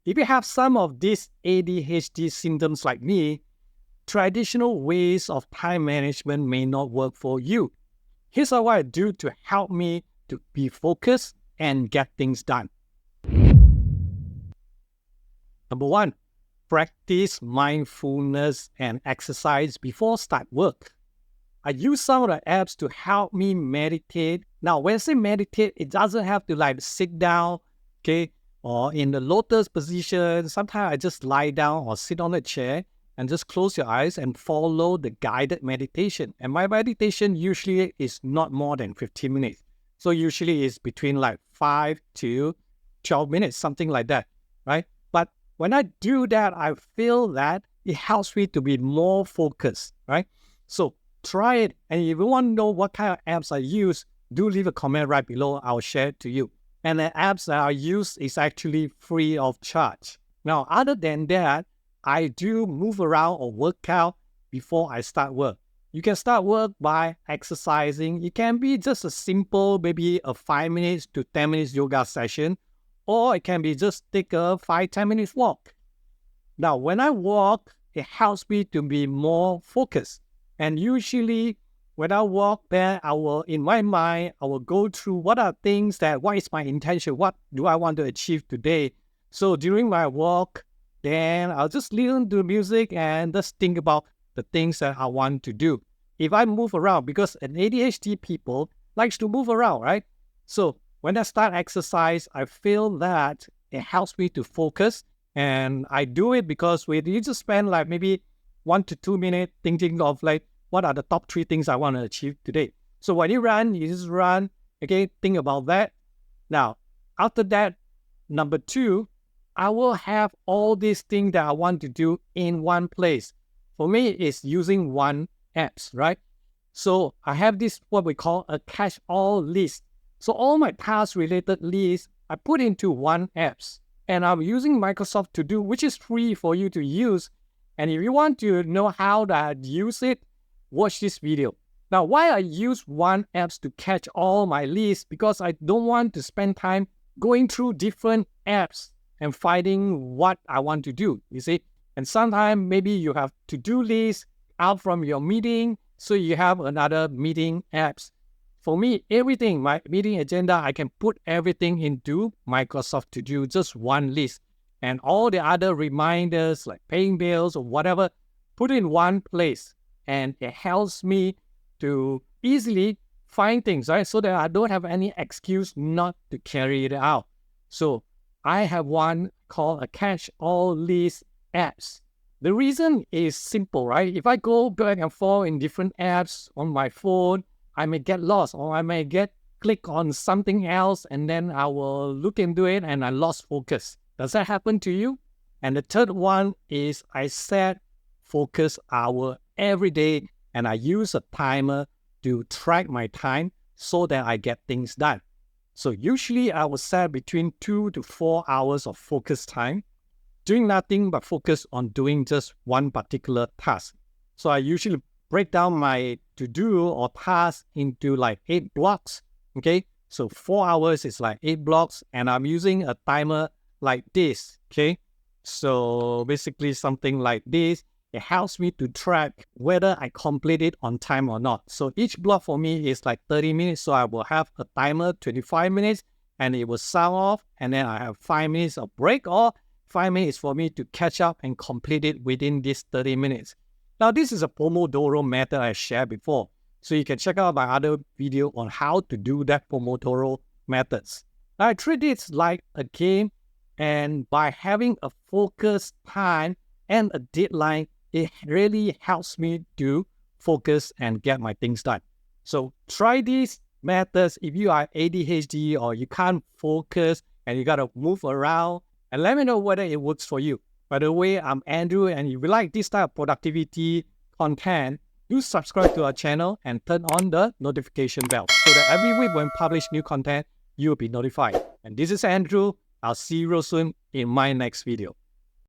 If you have some of these ADHD symptoms like me, traditional ways of time management may not work for you. Here's what I do to help me to be focused and get things done. Number one, practice mindfulness and exercise before start work. I use some of the apps to help me meditate. Now, when I say meditate, it doesn't have to sit down, okay, or in the lotus position. Sometimes I just lie down or sit on a chair and just close your eyes and follow the guided meditation. And my meditation usually is not more than 15 minutes. So usually it's between 5 to 12 minutes, something like that, right? But when I do that, I feel that it helps me to be more focused, right? So try it. And if you want to know what kind of apps I use, do leave a comment right below. I'll share it to you. And the apps that I use is actually free of charge. Now, other than that, I do move around or work out before I start work. You can start work by exercising. It can be just a simple, maybe a 5 minutes to 10 minutes yoga session, or it can be just take a 5-10 minutes walk. Now, when I walk, it helps me to be more focused. And usually, when I walk there, in my mind, I will go through what is my intention? What do I want to achieve today? So during my walk, then I'll just listen to music and just think about the things that I want to do. If I move around, because an ADHD people likes to move around, right? So when I start exercise, I feel that it helps me to focus. And I do it because you just spend maybe 1 to 2 minutes thinking of what are the top 3 things I want to achieve today. So when you run, you just run, okay, think about that. Now, after that, number 2, I will have all these things that I want to do in one place. For me, it's using one apps, right? So I have this, what we call a catch-all list. So all my task-related lists, I put into one apps. And I'm using Microsoft To Do, which is free for you to use. And if you want to know how to use it, watch this video. Now, why I use one apps to catch all my lists? Because I don't want to spend time going through different apps and finding what I want to do, you see. And sometimes maybe you have to-do list out from your meeting, so you have another meeting apps. For me, everything, my meeting agenda, I can put everything into Microsoft To Do, just one list. And all the other reminders like paying bills or whatever, put in one place. And it helps me to easily find things, right? So that I don't have any excuse not to carry it out. So I have one called a catch-all list apps. The reason is simple, right? If I go back and forth in different apps on my phone, I may get lost, or I may click on something else, and then I will look into it and I lost focus. Does that happen to you? And the third one is I set focus hour every day, and I use a timer to track my time so that I get things done. So usually I will set between 2 to 4 hours of focus time, doing nothing but focus on doing just one particular task. So I usually break down my to-do or task into 8 blocks, okay? So 4 hours is 8 blocks, and I'm using a timer like this, okay? So basically something like this. It helps me to track whether I complete it on time or not. So each block for me is 30 minutes. So I will have a timer, 25 minutes, and it will sound off. And then I have 5 minutes of break, or 5 minutes for me to catch up and complete it within this 30 minutes. Now, this is a Pomodoro method I shared before. So you can check out my other video on how to do that Pomodoro methods. Now, I treat it like a game, and by having a focused time and a deadline, it really helps me to focus and get my things done. So try these methods if you are ADHD or you can't focus and you got to move around, and let me know whether it works for you. By the way, I'm Andrew, and if you like this type of productivity content, do subscribe to our channel and turn on the notification bell so that every week when we publish new content, you'll be notified. And this is Andrew. I'll see you real soon in my next video.